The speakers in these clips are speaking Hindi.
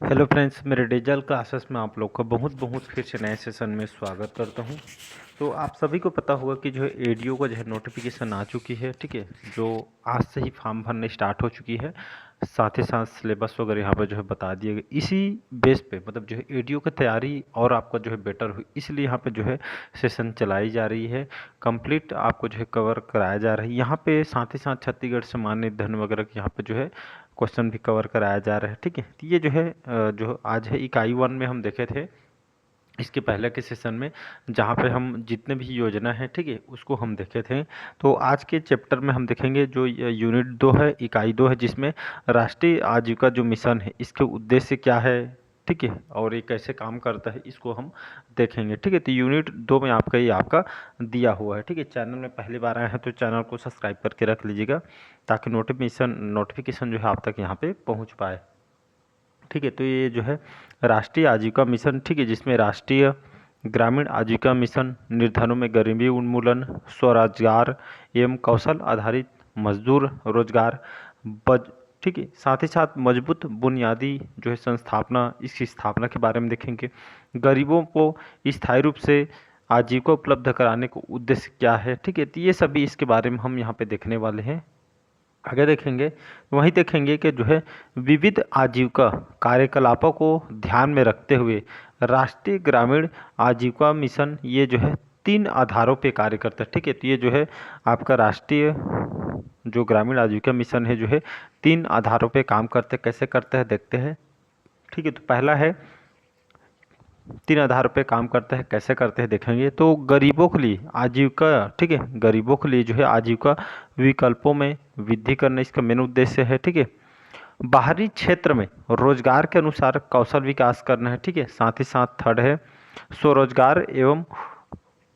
हेलो फ्रेंड्स, मेरे डिजिटल क्लासेस में आप लोग का बहुत बहुत फिर से नए सेशन में स्वागत करता हूं। तो आप सभी को पता होगा कि जो है एडीओ का जो है नोटिफिकेशन आ चुकी है, ठीक है। जो आज से ही फॉर्म भरने स्टार्ट हो चुकी है, साथ ही साथ सिलेबस वगैरह यहाँ पर जो है बता दिए गए। इसी बेस पे मतलब जो है एडीओ की तैयारी और आपका जो है बेटर हुई, इसलिए यहाँ पे जो है सेशन चलाई जा रही है। कंप्लीट आपको जो है कवर कराया जा रहा है यहाँ पे। साथ ही साथ छत्तीसगढ़ सामान्य धन वगैरह के यहाँ पे जो है क्वेश्चन भी कवर कराया जा रहा है, ठीक है। तो ये जो है जो आज है इकाई 1 में हम देखे थे इसके पहले के सेशन में, जहाँ पे हम जितने भी योजना है, ठीक है, उसको हम देखे थे। तो आज के चैप्टर में हम देखेंगे जो यूनिट 2 है, इकाई 2 है, जिसमें राष्ट्रीय आजीविका जो मिशन है इसके उद्देश्य क्या है, ठीक है, और ये कैसे काम करता है, इसको हम देखेंगे, ठीक है। तो यूनिट 2 में आपका ये आपका दिया हुआ है, ठीक है। चैनल में पहली बार आए हैं तो चैनल को सब्सक्राइब करके रख लीजिएगा, ताकि नोटिफिकेशन जो है आप तक यहाँ पे पहुँच पाए, ठीक है। तो ये जो है राष्ट्रीय आजीविका मिशन, ठीक है, जिसमें राष्ट्रीय ग्रामीण आजीविका मिशन निर्धनों में गरीबी उन्मूलन, स्वरोजगार एवं कौशल आधारित मजदूर रोजगार बज ठीक है। साथ ही साथ मजबूत बुनियादी जो है संस्थापना, इसकी स्थापना के बारे में देखेंगे। गरीबों को स्थायी रूप से आजीविका उपलब्ध कराने का उद्देश्य क्या है, ठीक है। तो ये सभी इसके बारे में हम यहाँ पे देखने वाले हैं। आगे देखेंगे, वहीं देखेंगे कि जो है विविध आजीविका कार्यकलापों को ध्यान में रखते हुए राष्ट्रीय ग्रामीण आजीविका मिशन ये जो है 3 आधारों पे कार्य करता है, ठीक है। तो ये जो है आपका राष्ट्रीय जो ग्रामीण आजीविका मिशन है जो है 3 आधारों पे काम करते, कैसे करते हैं देखते हैं, ठीक है। तो पहला है 3 आधार पे काम करता है, कैसे करते हैं देखेंगे। तो गरीबों के लिए आजीविका, ठीक है, गरीबों के लिए जो है आजीविका विकल्पों में वृद्धि करना इसका मेन उद्देश्य है, ठीक है। बाहरी क्षेत्र में रोजगार के अनुसार कौशल विकास करना है, ठीक है। साथ ही साथ थर्ड है स्वरोजगार एवं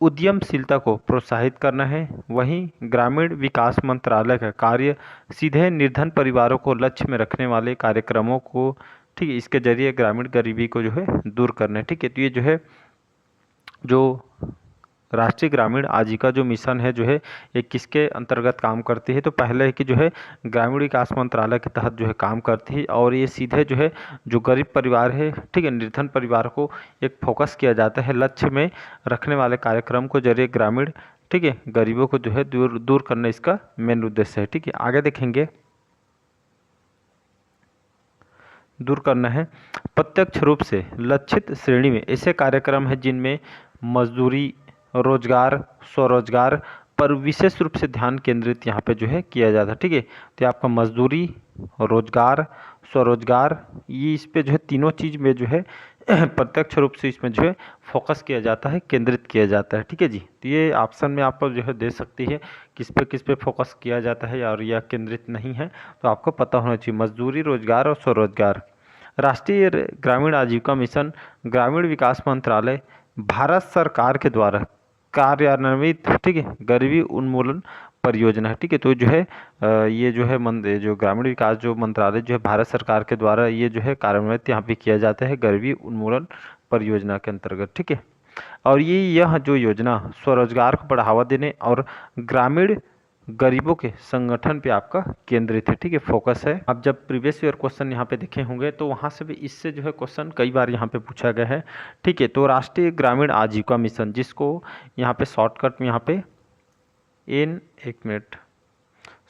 उद्यमशीलता को प्रोत्साहित करना है। वहीं ग्रामीण विकास मंत्रालय का कार्य सीधे निर्धन परिवारों को लक्ष्य में रखने वाले कार्यक्रमों को, ठीक है, इसके जरिए ग्रामीण गरीबी को जो है दूर करना है, ठीक है। तो ये जो है जो राष्ट्रीय ग्रामीण आजीविका जो मिशन है जो है ये किसके अंतर्गत काम करती है, तो पहले है कि जो है ग्रामीण विकास मंत्रालय के तहत जो है काम करती है, और ये सीधे जो है जो गरीब परिवार है, ठीक है, निर्धन परिवार को एक फोकस किया जाता है, लक्ष्य में रखने वाले कार्यक्रम को जरिए ग्रामीण, ठीक है, गरीबों को जो है दूर दूर करना इसका मेन उद्देश्य है, ठीक है। आगे देखेंगे, दूर करना है प्रत्यक्ष रूप से लक्षित श्रेणी में ऐसे कार्यक्रम हैं जिनमें मजदूरी, रोजगार, स्वरोजगार पर विशेष रूप से ध्यान केंद्रित यहाँ पे जो है किया जाता है, ठीक है। तो आपका मजदूरी, रोजगार, स्वरोजगार, ये इस पे जो है तीनों चीज़ में जो है प्रत्यक्ष रूप से इसमें जो है फोकस किया जाता है, केंद्रित किया जाता है, ठीक है जी। तो ये ऑप्शन में आपको जो है दे सकती है किस पे फोकस किया जाता है और यह केंद्रित नहीं है, तो आपको पता होना चाहिए। मजदूरी, रोजगार और स्वरोजगार। राष्ट्रीय ग्रामीण आजीविका मिशन ग्रामीण विकास मंत्रालय भारत सरकार के द्वारा कार्यान्वित, ठीक है, गरीबी उन्मूलन परियोजना है, ठीक है। तो जो है ये जो है जो ग्रामीण विकास जो मंत्रालय जो है भारत सरकार के द्वारा ये जो है कार्यान्वित यहाँ पे किया जाता है गरीबी उन्मूलन परियोजना के अंतर्गत, ठीक है। और ये यह जो योजना स्वरोजगार को बढ़ावा देने और ग्रामीण गरीबों के संगठन पे आपका केंद्रित है, ठीक है, फोकस है। अब जब प्रीवियस ईयर क्वेश्चन यहाँ पे देखे होंगे तो वहाँ से भी इससे जो है क्वेश्चन कई बार यहाँ पे पूछा गया है, ठीक है। तो राष्ट्रीय ग्रामीण आजीविका मिशन, जिसको यहाँ पे शॉर्टकट में यहाँ पे एक मिनट,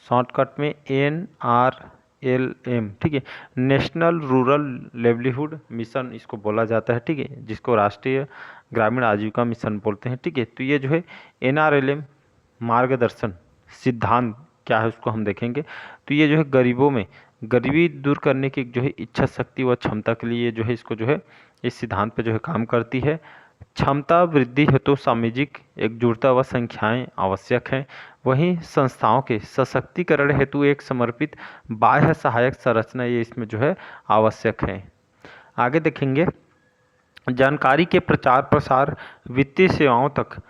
शॉर्टकट में NRLM, ठीक है, नेशनल रूरल लेवलीहुड मिशन इसको बोला जाता है, ठीक है, जिसको राष्ट्रीय ग्रामीण आजीविका मिशन बोलते हैं, ठीक है। तो ये जो है NRLM मार्गदर्शन सिद्धांत क्या है उसको हम देखेंगे। तो ये जो है गरीबों में गरीबी दूर करने की जो है इच्छा शक्ति व क्षमता के लिए जो है इसको जो है इस सिद्धांत पे जो है काम करती है। क्षमता वृद्धि हेतु सामाजिक एकजुटता व संख्याएं आवश्यक हैं। वहीं संस्थाओं के सशक्तिकरण हेतु एक समर्पित बाह्य सहायक संरचना ये इसमें जो है आवश्यक है। आगे देखेंगे, जानकारी के प्रचार प्रसार, वित्तीय सेवाओं तक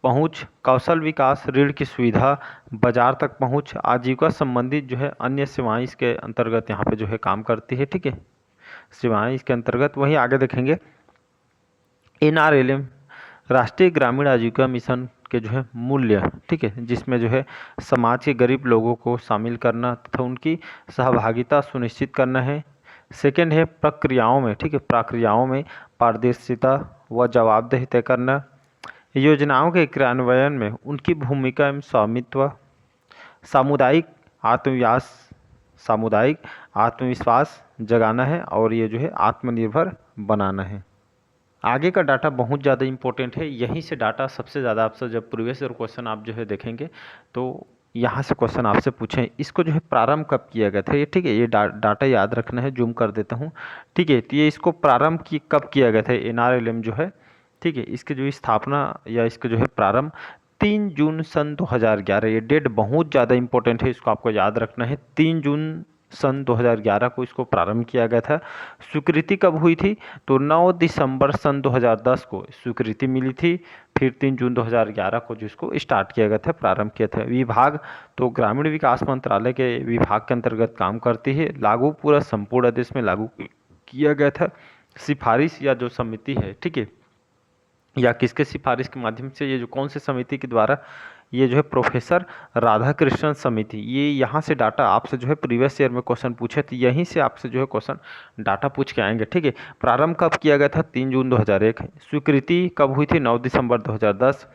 पहुंच, कौशल विकास, ऋण की सुविधा, बाजार तक पहुंच, आजीविका संबंधित जो है अन्य सेवाएं इसके अंतर्गत यहाँ पे जो है काम करती है, ठीक है, सेवाएं इसके अंतर्गत। वहीं आगे देखेंगे NRLM राष्ट्रीय ग्रामीण आजीविका मिशन के जो है मूल्य, ठीक है, जिसमें जो है समाज के गरीब लोगों को शामिल करना तथा उनकी सहभागिता सुनिश्चित करना है। सेकेंड है प्रक्रियाओं में, ठीक है, प्रक्रियाओं में पारदर्शिता व जवाबदेही तय करना, योजनाओं के क्रियान्वयन में उनकी भूमिका एवं स्वामित्व, सामुदायिक आत्मविश्वास सामुदायिक आत्मविश्वास जगाना है, और ये जो है आत्मनिर्भर बनाना है। आगे का डाटा बहुत ज़्यादा इंपॉर्टेंट है, यहीं से डाटा सबसे ज़्यादा आपसे, जब प्रीवियस ईयर क्वेश्चन आप जो है देखेंगे तो यहाँ से क्वेश्चन आपसे पूछें, इसको जो है प्रारंभ कब किया गया था, ये ठीक है, ये डाटा याद रखना है, जूम कर देता हूँ, ठीक है। तो ये इसको प्रारंभ कब किया गया था, NRLM जो है, ठीक है, इसके जो स्थापना या इसके जो है प्रारंभ 3 जून सन 2011, ये डेट बहुत ज़्यादा इंपॉर्टेंट है, इसको आपको याद रखना है। 3 जून सन 2011 को इसको प्रारंभ किया गया था। स्वीकृति कब हुई थी, तो 9 दिसंबर सन 2010 को स्वीकृति मिली थी, फिर 3 जून 2011 को जिसको स्टार्ट किया गया था, प्रारंभ किया था। विभाग तो ग्रामीण विकास मंत्रालय के विभाग के अंतर्गत काम करती है। लागू पूरा संपूर्ण देश में लागू किया गया था। सिफारिश या जो समिति है, ठीक है, या किसके सिफारिश के माध्यम से, ये जो कौन से समिति के द्वारा, ये जो है प्रोफेसर राधाकृष्णन समिति, ये यहाँ से डाटा आपसे जो है प्रीवियस ईयर में क्वेश्चन पूछे थे, यहीं से आपसे जो है क्वेश्चन डाटा पूछ के आएंगे, ठीक है। प्रारंभ कब किया गया था, 3 जून 2001। स्वीकृति कब हुई थी, 9 दिसंबर 2010।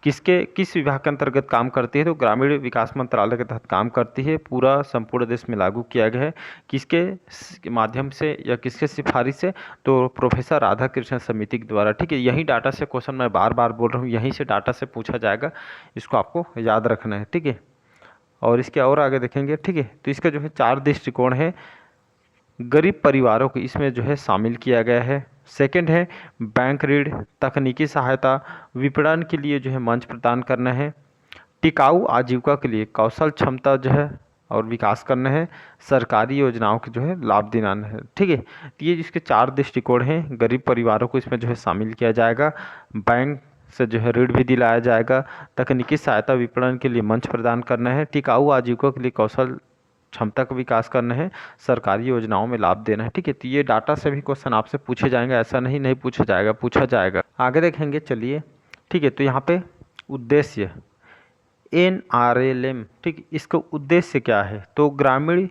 किस विभाग के अंतर्गत काम करती है, तो ग्रामीण विकास मंत्रालय के तहत काम करती है। पूरा संपूर्ण देश में लागू किया गया है, किसके माध्यम से या किसके सिफारिश से, तो प्रोफेसर राधाकृष्णन समिति के द्वारा, ठीक है। यही डाटा से क्वेश्चन मैं बार बार बोल रहा हूँ, यहीं से डाटा से पूछा जाएगा, इसको आपको याद रखना है, ठीक है। और इसके और आगे देखेंगे, ठीक है। तो इसका जो है 4 दृष्टिकोण है, गरीब परिवारों को इसमें जो है शामिल किया गया है। सेकंड है बैंक ऋण, तकनीकी सहायता, विपणन के लिए जो है मंच प्रदान करना है, टिकाऊ आजीविका के लिए कौशल क्षमता जो है और विकास करना है, सरकारी योजनाओं के जो है लाभ दिलाना है, ठीक है। तो ये जिसके 4 दृष्टिकोण हैं, गरीब परिवारों को इसमें जो है शामिल किया जाएगा, बैंक से जो है ऋण भी दिलाया जाएगा, तकनीकी सहायता विपणन के लिए मंच प्रदान करना है, टिकाऊ आजीविका के लिए कौशल क्षमता का विकास करना है, सरकारी योजनाओं में लाभ देना है, ठीक है। तो ये डाटा से भी क्वेश्चन आपसे पूछे जाएंगे, ऐसा नहीं पूछा जाएगा, पूछा जाएगा। आगे देखेंगे, चलिए, ठीक है। तो यहाँ पे उद्देश्य NRLM, ठीक, इसका उद्देश्य क्या है, तो ग्रामीण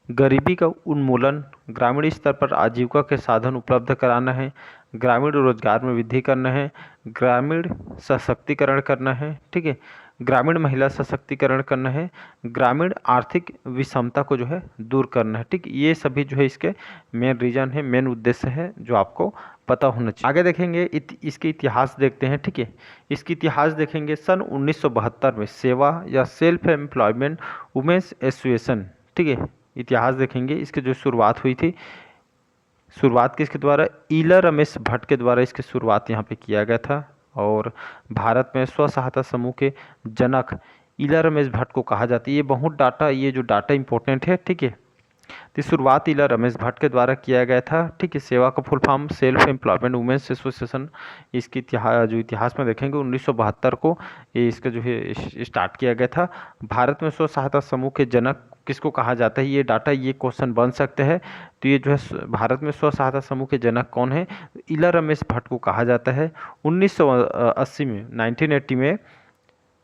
गरीबी का उन्मूलन, ग्रामीण स्तर पर आजीविका के साधन उपलब्ध कराना है, ग्रामीण रोजगार में वृद्धि करना है, ग्रामीण सशक्तिकरण करना है, ठीक है, ग्रामीण महिला सशक्तिकरण करना है, ग्रामीण आर्थिक विषमता को जो है दूर करना है, ठीक। ये सभी जो है इसके मेन रीजन है, मेन उद्देश्य है, जो आपको पता होना चाहिए। आगे देखेंगे, इसके इतिहास देखते हैं, ठीक है। इसकी इतिहास देखेंगे, सन 1972 में सेवा या सेल्फ एम्प्लॉयमेंट वुमेन्स एसोसिएशन, ठीक है, इतिहास देखेंगे। इसकी जो शुरुआत हुई थी, शुरुआत किसके द्वारा, ईला रमेश भट्ट के द्वारा इसकी शुरुआत यहाँ पे किया गया था। और भारत में स्व सहायता समूह के जनक ईला रमेश भट्ट को कहा जाता है। ये बहुत डाटा, ये जो डाटा इंपॉर्टेंट है, ठीक है। तो शुरुआत ईला रमेश भट्ट के द्वारा किया गया था, ठीक है। सेवा का full form self employment women's association. इसकी इतिहास में देखेंगे 1972 को ये इसका जो है स्टार्ट किया गया था। भारत में स्व सहायता समूह के जनक किसको कहा जाता है, ये डाटा, ये क्वेश्चन बन सकते हैं। तो ये जो है भारत में स्व सहायता समूह के जनक कौन है, ईला रमेश भट्ट को कहा जाता है। 1980 में 1980 में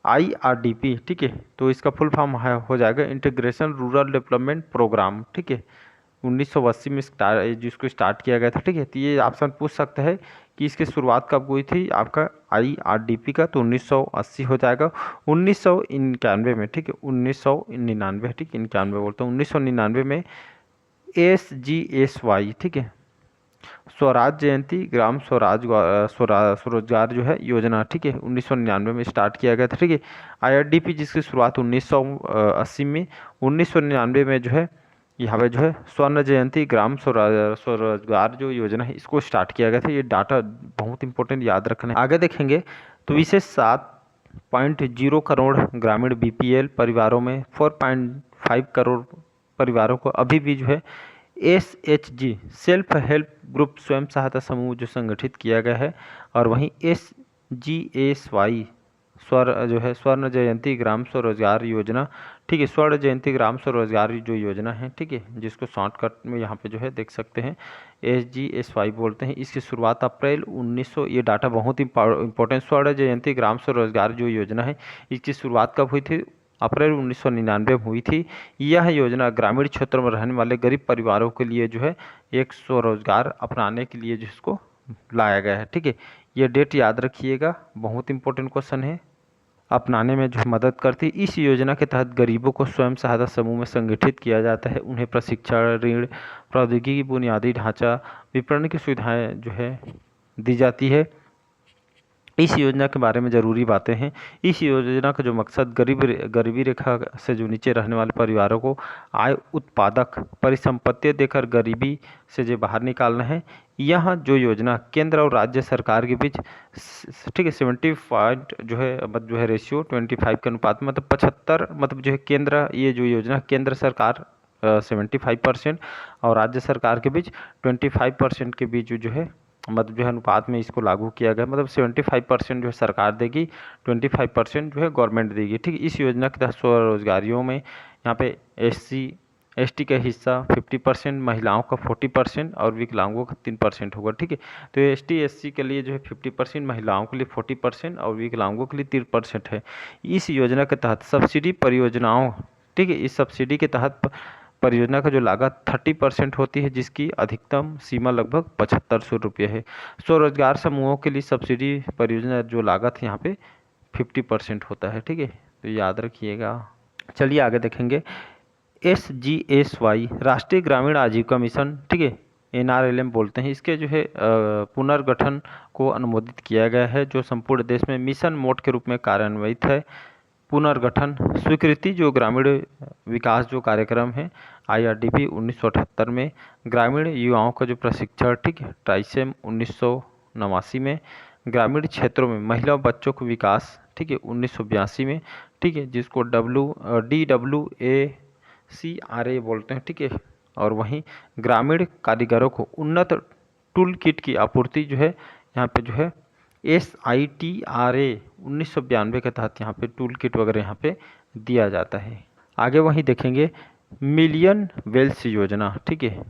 IRDP, ठीक है, तो इसका फुल फॉर्म हो जाएगा इंटीग्रेशन रूरल डेवलपमेंट प्रोग्राम, ठीक है। 1980 में जिसको स्टार्ट किया गया था, ठीक है। तो ये ऑप्शन पूछ सकता है कि इसकी शुरुआत कब हुई थी आपका IRDP का, तो 1980 हो जाएगा। 1991 में, ठीक है, 1999, ठीक, 91 बोलता हूँ, 1999 में SGSY, ठीक है, स्वराज जयंती ग्राम स्वरोजगार जो है योजना, ठीक है, 1999 में स्टार्ट किया गया था, ठीक है। IRDP जिसकी शुरुआत 1980 में, 1999 में जो है यहाँ पे जो है स्वर्ण जयंती ग्राम स्वरोजगार जो योजना है, इसको स्टार्ट किया गया था। ये डाटा बहुत इंपॉर्टेंट, याद रखना है। आगे देखेंगे, तो विशेष 7.0 करोड़ ग्रामीण BPL परिवारों में 4.5 करोड़ परिवारों को अभी भी जो है SHG सेल्फ हेल्प ग्रुप स्वयं सहायता समूह जो संगठित किया गया है। और वहीं SGSY जो है स्वर्ण जयंती ग्राम स्वरोजगार योजना, ठीक है, स्वर्ण जयंती ग्राम स्वरोजगार जो योजना है, ठीक है, जिसको शॉर्टकट में यहाँ पे जो है देख सकते हैं SGSY बोलते हैं। इसकी शुरुआत अप्रैल 1900, ये डाटा बहुत इंपॉर्टेंट, स्वर्ण जयंती ग्राम स्वरोजगार जो योजना है, इसकी शुरुआत कब हुई थी, अप्रैल 1999 में हुई थी। यह योजना ग्रामीण क्षेत्रों में रहने वाले गरीब परिवारों के लिए जो है एक स्वरोजगार अपनाने के लिए जिसको लाया गया है, ठीक है। ये डेट याद रखिएगा, बहुत इंपॉर्टेंट क्वेश्चन है। अपनाने में जो मदद करती, इस योजना के तहत गरीबों को स्वयं सहायता समूह में संगठित किया जाता है। उन्हें प्रशिक्षण, ऋण, प्रौद्योगिकी, बुनियादी ढांचा, विपणन की सुविधाएं जो है दी जाती है। इस योजना के बारे में ज़रूरी बातें हैं। इस योजना का जो मकसद गरीबी रेखा से जो नीचे रहने वाले परिवारों को आय उत्पादक परिसंपत्तियां देकर गरीबी से जो बाहर निकालना है। यह जो योजना केंद्र और राज्य सरकार के बीच, ठीक है, 75 जो है मतलब जो है रेशियो 25 के अनुपात, मतलब 75, मतलब जो है केंद्र, ये जो योजना केंद्र सरकार 75% और राज्य सरकार के बीच 25% के बीच जो है मतलब जो है अनुपात में इसको लागू किया गया। मतलब 75% जो है सरकार देगी, 25% जो है गवर्नमेंट देगी, ठीक है। इस योजना के तहत स्वरोजगारियों में यहाँ पे SC का हिस्सा 50%, महिलाओं का 40% और विकलांगों का 3% होगा, ठीक है। तो ST SC के लिए जो है 50%, महिलाओं के लिए 40% और विकलांगों के लिए 3% है। इस योजना के तहत सब्सिडी परियोजनाओं, ठीक है, इस सब्सिडी के तहत परियोजना का जो लागत 30% होती है, जिसकी अधिकतम सीमा लगभग 7500 रुपये है। स्वरोजगार समूहों के लिए सब्सिडी परियोजना जो लागत यहाँ पे 50% होता है, ठीक है, तो याद रखिएगा। चलिए आगे देखेंगे। SGSY राष्ट्रीय ग्रामीण आजीविका मिशन, ठीक है, NRLM बोलते हैं। इसके जो है पुनर्गठन को अनुमोदित किया गया है, जो संपूर्ण देश में मिशन मोड के रूप में कार्यान्वित है। पुनर्गठन स्वीकृति जो ग्रामीण विकास जो कार्यक्रम है IRDP 1978 में, ग्रामीण युवाओं का जो प्रशिक्षण, ठीक है, ट्राइसेम 1989 में, ग्रामीण क्षेत्रों में महिला और बच्चों को विकास, ठीक है, 1982 में, ठीक है, जिसको DWACRA बोलते हैं, ठीक है। और वहीं ग्रामीण कारीगरों को उन्नत टूल किट की आपूर्ति जो है यहाँ पे जो है SITRA 1992 के तहत यहाँ पे टूल किट वगैरह यहाँ पे दिया जाता है। आगे वहीं देखेंगे मिलियन वेल्स योजना, ठीक है,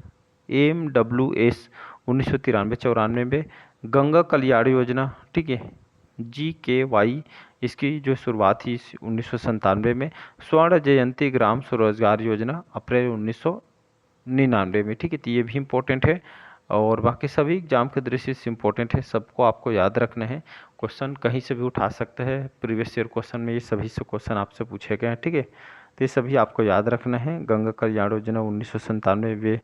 MWS 1993-94 में, गंगा कल्याण योजना, ठीक है, GKY, इसकी जो शुरुआत थी 1997 में, स्वर्ण जयंती ग्राम स्वरोजगार योजना अप्रैल 1999 में, ठीक है। तो ये भी इम्पोर्टेंट है और बाकी सभी एग्जाम के दृष्टि से इम्पोर्टेंट है, सबको आपको याद रखना है। क्वेश्चन कहीं से भी उठा सकते हैं, प्रीवियस ईयर क्वेश्चन में ये सभी से क्वेश्चन आपसे पूछे गए हैं, ठीक है। तो ये सभी आपको याद रखना है। गंगा कल्याण योजना 1997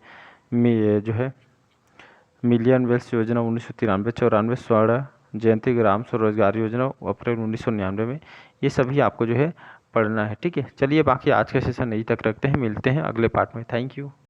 में जो है, मिलियन वेल्स योजना 1993-94, स्वर्ण जयंती ग्राम स्वरोजगार योजना अप्रैल 1999 में, ये सभी आपको जो है पढ़ना है, ठीक है। चलिए बाकी आज का सेशन यहीं तक रखते हैं, मिलते हैं अगले पार्ट में। Thank you.